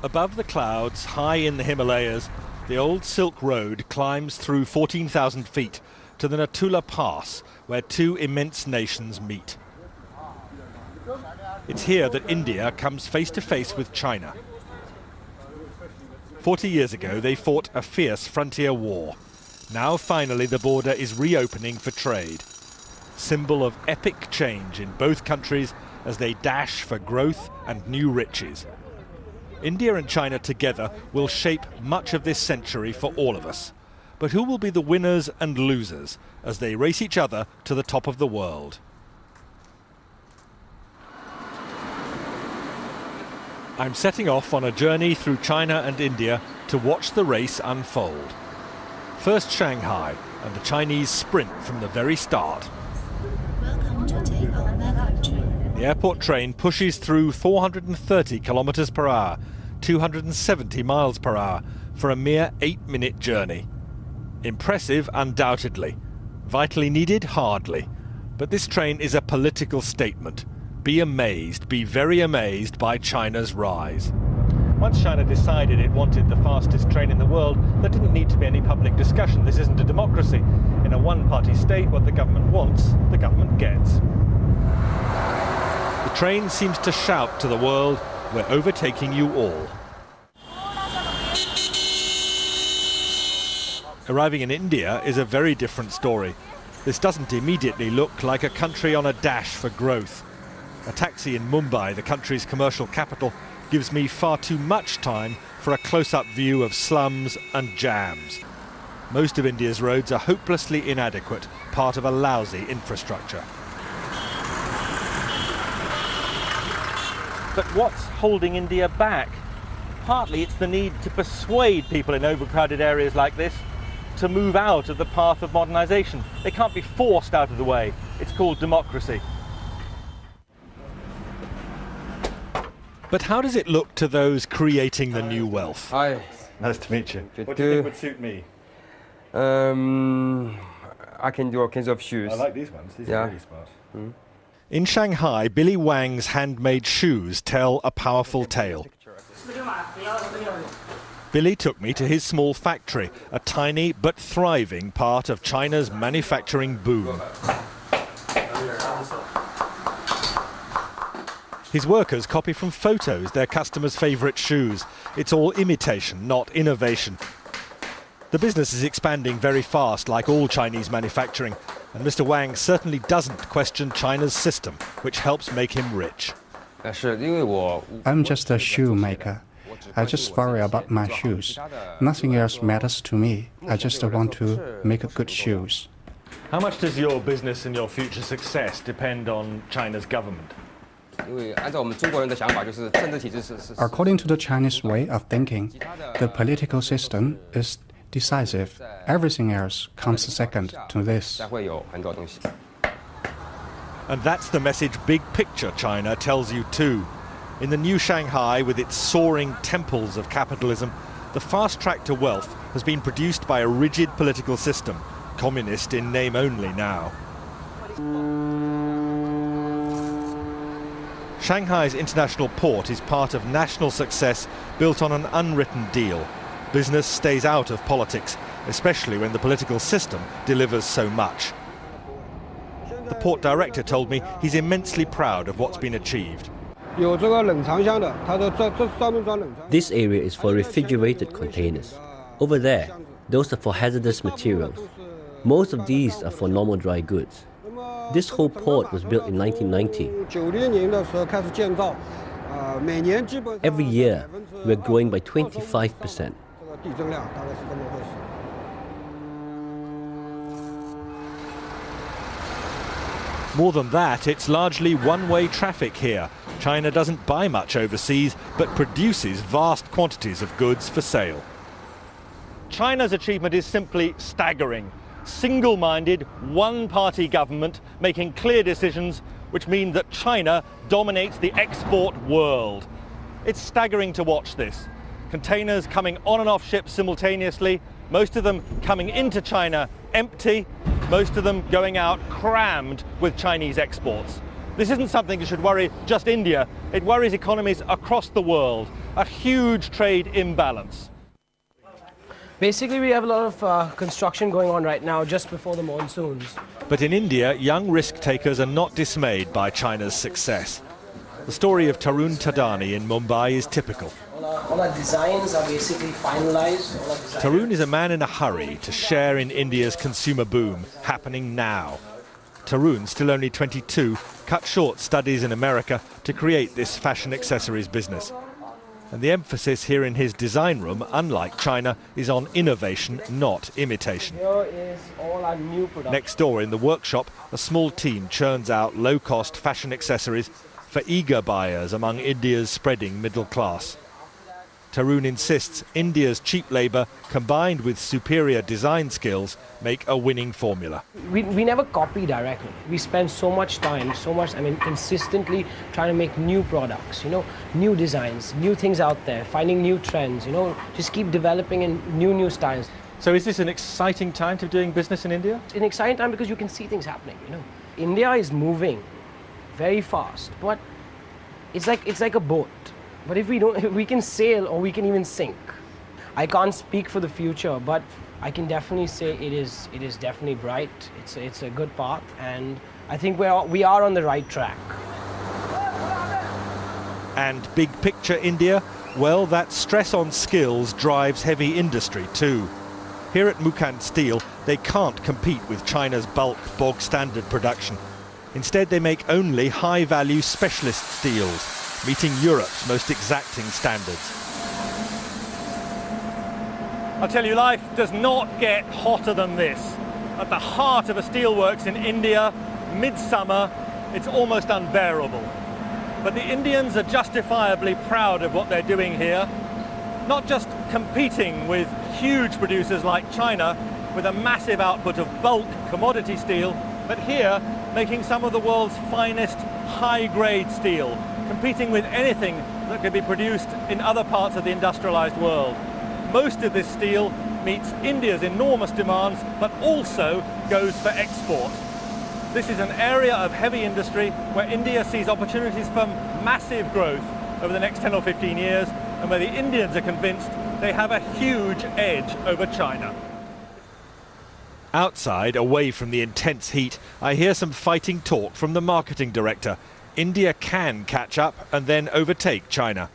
Above the clouds, high in the Himalayas, the old Silk Road climbs through 14,000 feet to the Natula Pass, where two immense nations meet. It's here that India comes face to face with China. 40 years ago, they fought a fierce frontier war. Now, finally, the border is reopening for trade. Symbol of epic change in both countries as they dash for growth and new riches. India and China together will shape much of this century for all of us. But who will be the winners and losers as they race each other to the top of the world? I'm setting off on a journey through China and India to watch the race unfold. First Shanghai, and the Chinese sprint from the very start. Welcome to take our magnet train. The airport train pushes through 430 kilometers per hour, 270 miles per hour, for a mere 8-minute journey. Impressive, undoubtedly. Vitally needed, hardly. But this train is a political statement. Be amazed, be very amazed by China's rise. Once China decided it wanted the fastest train in the world, there didn't need to be any public discussion. This isn't a democracy. In a one-party state, what the government wants, the government gets. The train seems to shout to the world, "We're overtaking you all." Arriving in India is a very different story. This doesn't immediately look like a country on a dash for growth. A taxi in Mumbai, the country's commercial capital, gives me far too much time for a close-up view of slums and jams. Most of India's roads are hopelessly inadequate, part of a lousy infrastructure. But what's holding India back? Partly it's the need to persuade people in overcrowded areas like this to move out of the path of modernization. They can't be forced out of the way. It's called democracy. But how does it look to those creating the new wealth? Hi. Nice to meet you. Good What do you think to- would suit me? I can do all kinds of shoes. I like these ones. These Yeah. are really smart. In Shanghai, Billy Wang's handmade shoes tell a powerful tale. Billy took me to his small factory, a tiny but thriving part of China's manufacturing boom. His workers copy from photos their customers' favourite shoes. It's all imitation, not innovation. The business is expanding very fast, like all Chinese manufacturing, and Mr. Wang certainly doesn't question China's system, which helps make him rich. I'm just a shoemaker. I just worry about my shoes. Nothing else matters to me. I just want to make good shoes. How much does your business and your future success depend on China's government? According to the Chinese way of thinking, the political system is decisive. Everything else comes second to this. And that's the message big picture China tells you too. In the new Shanghai, with its soaring temples of capitalism, the fast track to wealth has been produced by a rigid political system, communist in name only now. Shanghai's international port is part of national success built on an unwritten deal. Business stays out of politics, especially when the political system delivers so much. The port director told me he's immensely proud of what's been achieved. This area is for refrigerated containers. Over there, those are for hazardous materials. Most of these are for normal dry goods. This whole port was built in 1990. Every year, we're growing by 25%. More than that, it's largely one-way traffic here. China doesn't buy much overseas, but produces vast quantities of goods for sale. China's achievement is simply staggering. Single-minded, one-party government making clear decisions which mean that China dominates the export world. It's staggering to watch this. Containers coming on and off ships simultaneously, most of them coming into China empty, most of them going out crammed with Chinese exports. This isn't something that should worry just India. It worries economies across the world. A huge trade imbalance. Basically, we have a lot of construction going on right now just before the monsoons. But in India, young risk-takers are not dismayed by China's success. The story of Tarun Tadani in Mumbai is typical. All our designs are basically finalized. Tarun is a man in a hurry to share in India's consumer boom, happening now. Tarun, still only 22, cut short studies in America to create this fashion accessories business. And the emphasis here in his design room, unlike China, is on innovation, not imitation. Here is all our new production. Next door in the workshop, a small team churns out low-cost fashion accessories for eager buyers among India's spreading middle class. Tarun insists India's cheap labour combined with superior design skills make a winning formula. We never copy directly. We spend so much time, consistently trying to make new products, new designs, new things out there, finding new trends, just keep developing in new styles. So is this an exciting time to be doing business in India? It's an exciting time because you can see things happening, India is moving very fast, but it's like a boat. But if we can sail or we can even sink. I can't speak for the future, but I can definitely say it is definitely bright. It's a good path, and I think we are on the right track. And big picture India? Well, that stress on skills drives heavy industry too. Here at Mukand Steel, they can't compete with China's bulk bog standard production. Instead, they make only high-value specialist steels, meeting Europe's most exacting standards. I'll tell you, life does not get hotter than this. At the heart of a steelworks in India, midsummer, it's almost unbearable. But the Indians are justifiably proud of what they're doing here, not just competing with huge producers like China with a massive output of bulk commodity steel, but here making some of the world's finest high-grade steel, competing with anything that could be produced in other parts of the industrialized world. Most of this steel meets India's enormous demands, but also goes for export. This is an area of heavy industry where India sees opportunities for massive growth over the next 10 or 15 years, and where the Indians are convinced they have a huge edge over China. Outside, away from the intense heat, I hear some fighting talk from the marketing director. India can catch up and then overtake China.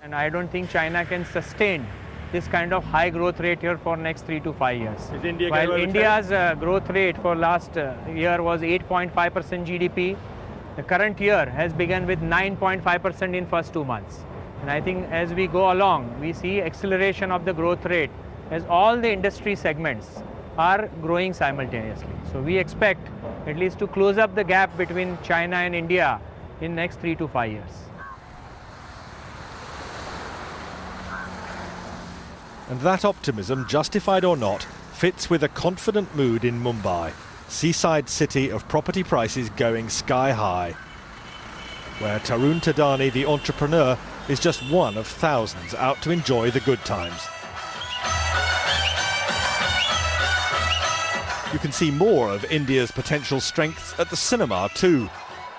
And I don't think China can sustain this kind of high growth rate here for next 3 to 5 years. Is India While India's growth rate for last year was 8.5% GDP, the current year has begun with 9.5% in first 2 months. And I think as we go along, we see acceleration of the growth rate as all the industry segments are growing simultaneously. So we expect at least to close up the gap between China and India in next 3 to 5 years. And that optimism, justified or not, fits with a confident mood in Mumbai, seaside city of property prices going sky high, where Tarun Tadani, the entrepreneur, is just one of thousands out to enjoy the good times. You can see more of India's potential strengths at the cinema too.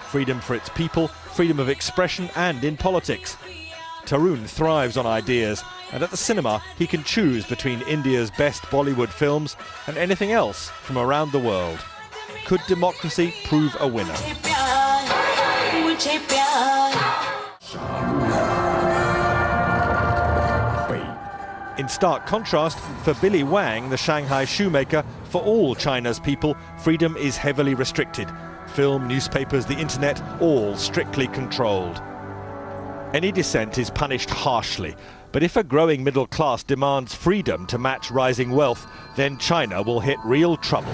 Freedom for its people, freedom of expression, and in politics. Tarun thrives on ideas, and at the cinema he can choose between India's best Bollywood films and anything else from around the world. Could democracy prove a winner? In stark contrast, for Billy Wang, the Shanghai shoemaker, for all China's people, freedom is heavily restricted. Film, newspapers, the internet, all strictly controlled. Any dissent is punished harshly, but if a growing middle class demands freedom to match rising wealth, then China will hit real trouble.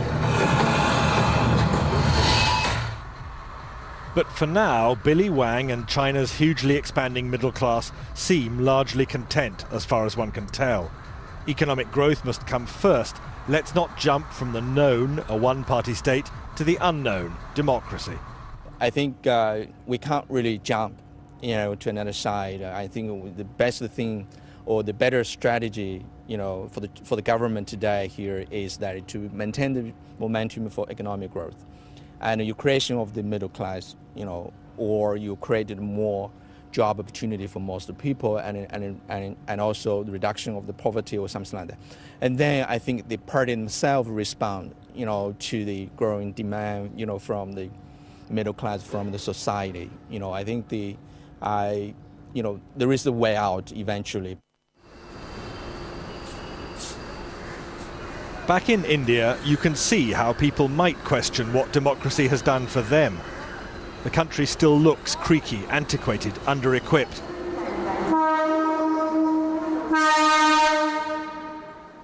But for now, Billy Wang and China's hugely expanding middle class seem largely content, as far as one can tell. Economic growth must come first. Let's not jump from the known, a one-party state, to the unknown, democracy. I think we can't really jump, to another side. I think the best thing or the better strategy, for the government today here is that to maintain the momentum for economic growth. and your creation of the middle class, or you created more job opportunity for most of the people, and also the reduction of the poverty or something like that. And then I think the party themselves respond, to the growing demand, from the middle class, from the society. I think there is a way out eventually. Back in India, you can see how people might question what democracy has done for them. The country still looks creaky, antiquated, under-equipped.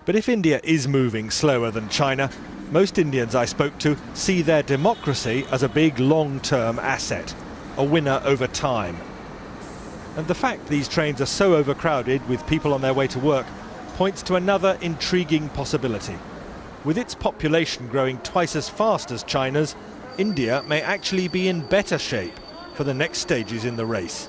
But if India is moving slower than China, most Indians I spoke to see their democracy as a big long-term asset, a winner over time. And the fact these trains are so overcrowded with people on their way to work points to another intriguing possibility. With its population growing twice as fast as China's, India may actually be in better shape for the next stages in the race.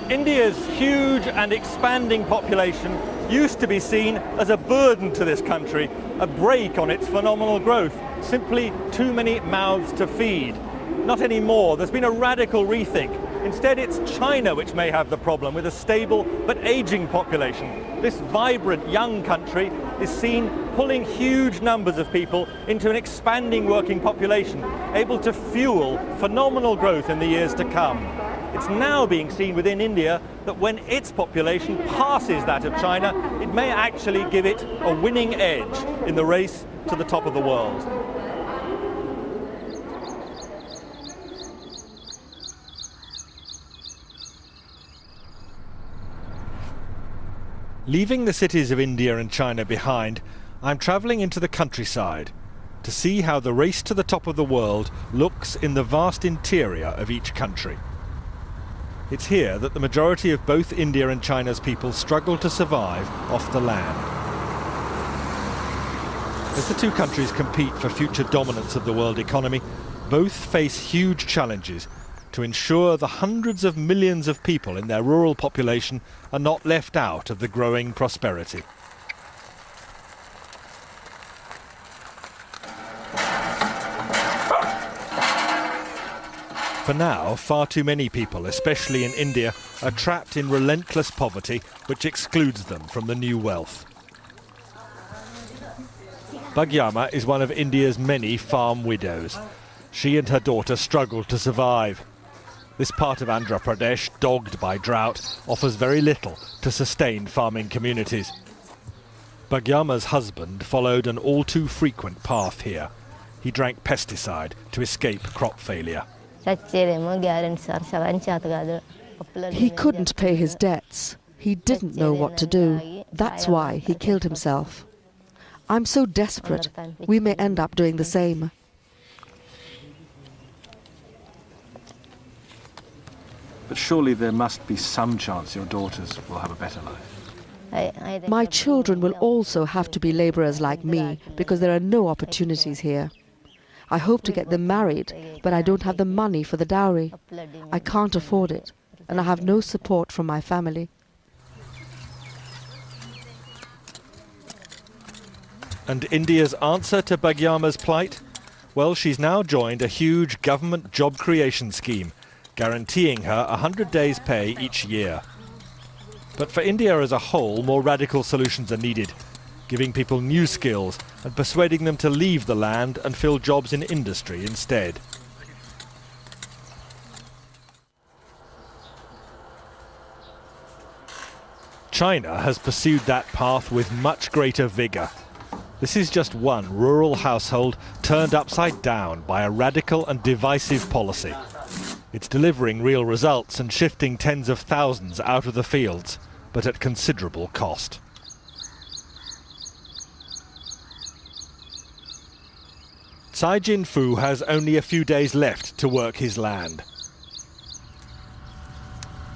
India's huge and expanding population used to be seen as a burden to this country, a brake on its phenomenal growth, simply too many mouths to feed. Not anymore. There's been a radical rethink. Instead, it's China which may have the problem with a stable but aging population. This vibrant young country is seen pulling huge numbers of people into an expanding working population, able to fuel phenomenal growth in the years to come. It's now being seen within India that when its population passes that of China, it may actually give it a winning edge in the race to the top of the world. Leaving the cities of India and China behind, I'm travelling into the countryside to see how the race to the top of the world looks in the vast interior of each country. It's here that the majority of both India and China's people struggle to survive off the land. As the two countries compete for future dominance of the world economy, both face huge challenges to ensure the hundreds of millions of people in their rural population are not left out of the growing prosperity. For now, far too many people, especially in India, are trapped in relentless poverty which excludes them from the new wealth. Bhagyama is one of India's many farm widows. She and her daughter struggle to survive. This part of Andhra Pradesh, dogged by drought, offers very little to sustain farming communities. Bhagyama's husband followed an all too frequent path here. He drank pesticide to escape crop failure. He couldn't pay his debts. He didn't know what to do. That's why he killed himself. I'm so desperate, we may end up doing the same. But surely there must be some chance your daughters will have a better life. My children will also have to be labourers like me because there are no opportunities here. I hope to get them married, but I don't have the money for the dowry. I can't afford it, and I have no support from my family. And India's answer to Bhagyama's plight? Well, she's now joined a huge government job creation scheme, guaranteeing her 100 days' pay each year. But for India as a whole, more radical solutions are needed, giving people new skills and persuading them to leave the land and fill jobs in industry instead. China has pursued that path with much greater vigour. This is just one rural household turned upside down by a radical and divisive policy. It's delivering real results and shifting tens of thousands out of the fields, but at considerable cost. Tsai Jin-fu has only a few days left to work his land.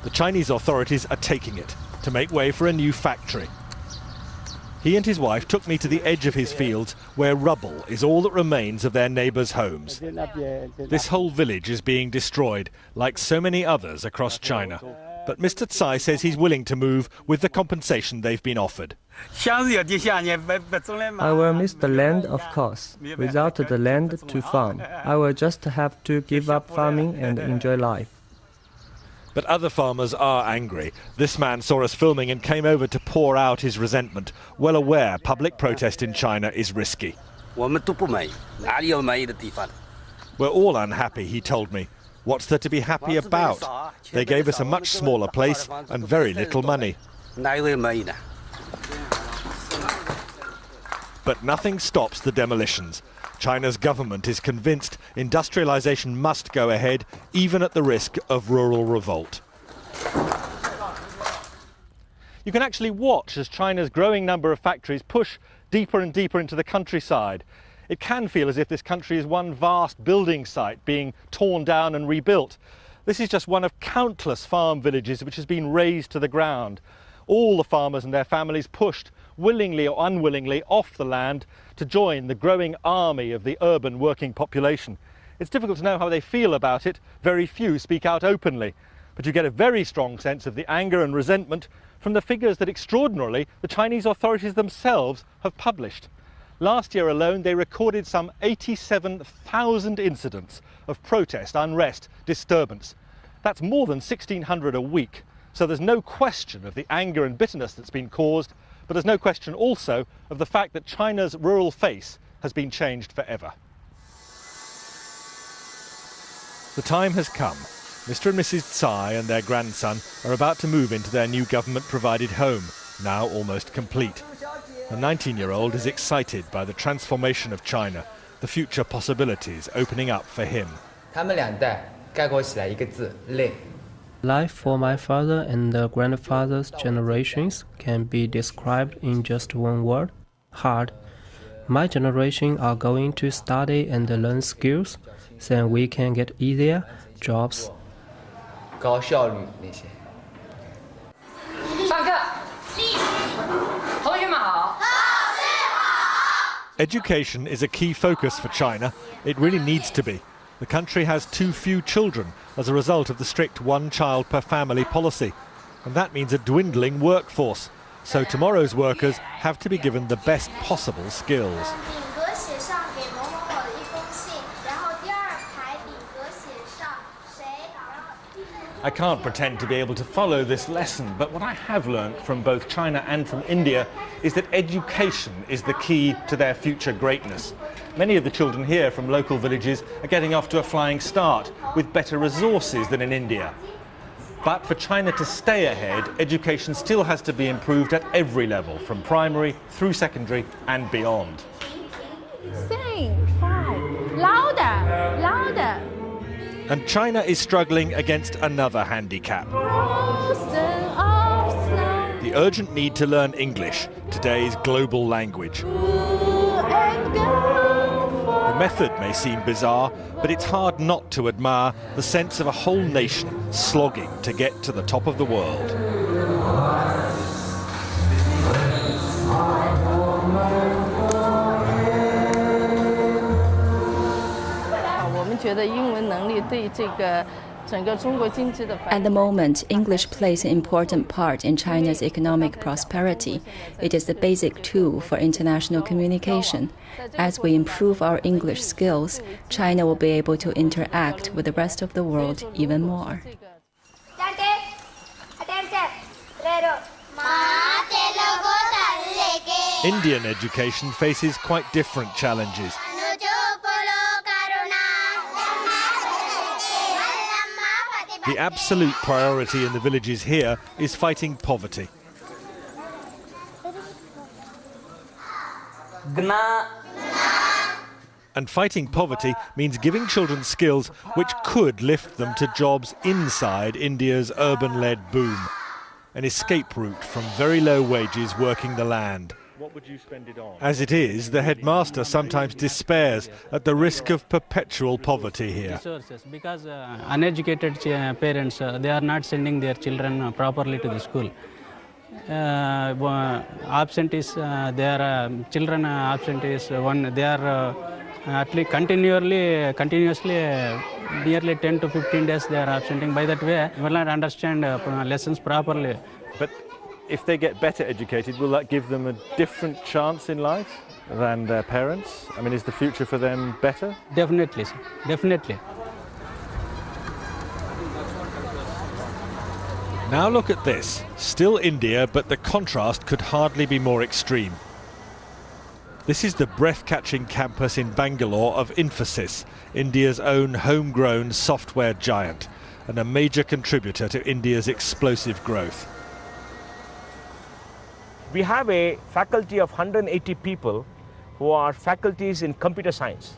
The Chinese authorities are taking it to make way for a new factory. He and his wife took me to the edge of his fields where rubble is all that remains of their neighbours' homes. This whole village is being destroyed, like so many others across China. But Mr. Tsai says he's willing to move with the compensation they've been offered. I will miss the land, of course. Without the land to farm, I will just have to give up farming and enjoy life. But other farmers are angry. This man saw us filming and came over to pour out his resentment, well aware public protest in China is risky. We're all unhappy, he told me. What's there to be happy about? They gave us a much smaller place and very little money. But nothing stops the demolitions. China's government is convinced industrialization must go ahead, even at the risk of rural revolt. You can actually watch as China's growing number of factories push deeper and deeper into the countryside. It can feel as if this country is one vast building site being torn down and rebuilt. This is just one of countless farm villages which has been razed to the ground. All the farmers and their families pushed, willingly or unwillingly, off the land to join the growing army of the urban working population. It's difficult to know how they feel about it. Very few speak out openly. But you get a very strong sense of the anger and resentment from the figures that, extraordinarily, the Chinese authorities themselves have published. Last year alone, they recorded some 87,000 incidents of protest, unrest, disturbance. That's more than 1,600 a week. So there's no question of the anger and bitterness that's been caused, but there's no question also of the fact that China's rural face has been changed forever. The time has come. Mr. and Mrs. Tsai and their grandson are about to move into their new government-provided home, now almost complete. The 19-year-old is excited by the transformation of China, the future possibilities opening up for him. Life for my father and the grandfather's generations can be described in just one word: hard. My generation are going to study and learn skills, then we can get easier jobs. Education is a key focus for China. It really needs to be. The country has too few children as a result of the strict one-child-per-family policy. And that means a dwindling workforce. So tomorrow's workers have to be given the best possible skills. I can't pretend to be able to follow this lesson, but what I have learned from both China and from India is that education is the key to their future greatness. Many of the children here from local villages are getting off to a flying start with better resources than in India. But for China to stay ahead, education still has to be improved at every level, from primary through secondary and beyond. Sing, cry, louder, louder. And China is struggling against another handicap: the urgent need to learn English, today's global language. The method may seem bizarre, but it's hard not to admire the sense of a whole nation slogging to get to the top of the world. At the moment, English plays an important part in China's economic prosperity. It is the basic tool for international communication. As we improve our English skills, China will be able to interact with the rest of the world even more. Indian education faces quite different challenges. The absolute priority in the villages here is fighting poverty. And fighting poverty means giving children skills which could lift them to jobs inside India's urban-led boom. An escape route from very low wages working the land. What would you spend it on? As it is, the headmaster sometimes despairs at the risk of perpetual poverty here. Because uneducated parents, they are not sending their children properly to the school. Absentees, their children absentees, they are At least continuously, nearly 10 to 15 days they are absenting. By that way, will not understand lessons properly. But if they get better educated, will that give them a different chance in life than their parents? I mean, is the future for them better? Definitely, sir. Definitely. Now look at this. Still India, but the contrast could hardly be more extreme. This is the breath-catching campus in Bangalore of Infosys, India's own homegrown software giant, and a major contributor to India's explosive growth. We have a faculty of 180 people who are faculties in computer science.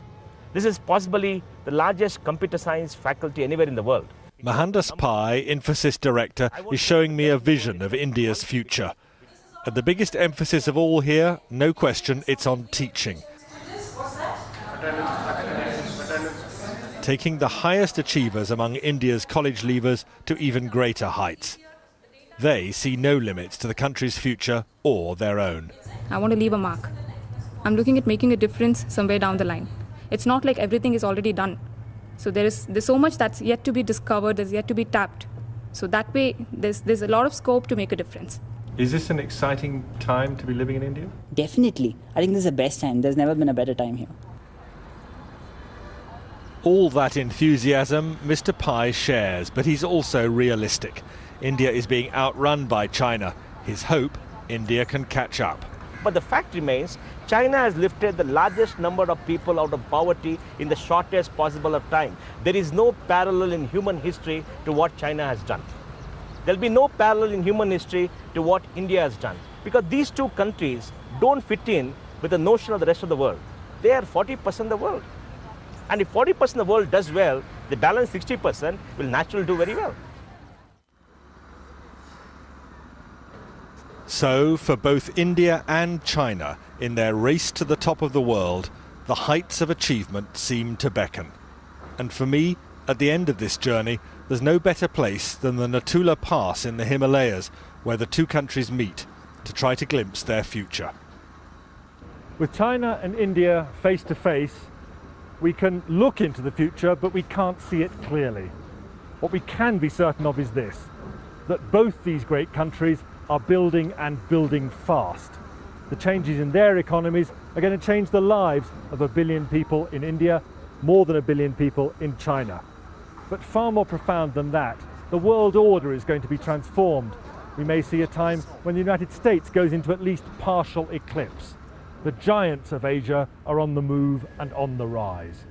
This is possibly the largest computer science faculty anywhere in the world. Mohandas Pai, Infosys director, is showing me a vision of India's future. And the biggest emphasis of all here, no question, it's on teaching. Taking the highest achievers among India's college leavers to even greater heights. They see no limits to the country's future or their own. I want to leave a mark. I'm looking at making a difference somewhere down the line. It's not like everything is already done. So there's so much that's yet to be discovered, there's yet to be tapped. So that way, there's a lot of scope to make a difference. Is this an exciting time to be living in India? Definitely. I think this is the best time. There's never been a better time here. All that enthusiasm Mr. Pai shares, but he's also realistic. India is being outrun by China. His hope, India can catch up. But the fact remains, China has lifted the largest number of people out of poverty in the shortest possible of time. There is no parallel in human history to what China has done. There will be no parallel in human history to what India has done. Because these two countries don't fit in with the notion of the rest of the world. They are 40% of the world. And if 40% of the world does well, the balance 60% will naturally do very well. So, for both India and China, in their race to the top of the world, the heights of achievement seem to beckon. And for me, at the end of this journey, there's no better place than the Natula Pass in the Himalayas, where the two countries meet to try to glimpse their future. With China and India face to face, we can look into the future, but we can't see it clearly. What we can be certain of is this, that both these great countries are building and building fast. The changes in their economies are going to change the lives of 1 billion people in India, more than 1 billion people in China. But far more profound than that, the world order is going to be transformed. We may see a time when the United States goes into at least partial eclipse. The giants of Asia are on the move and on the rise.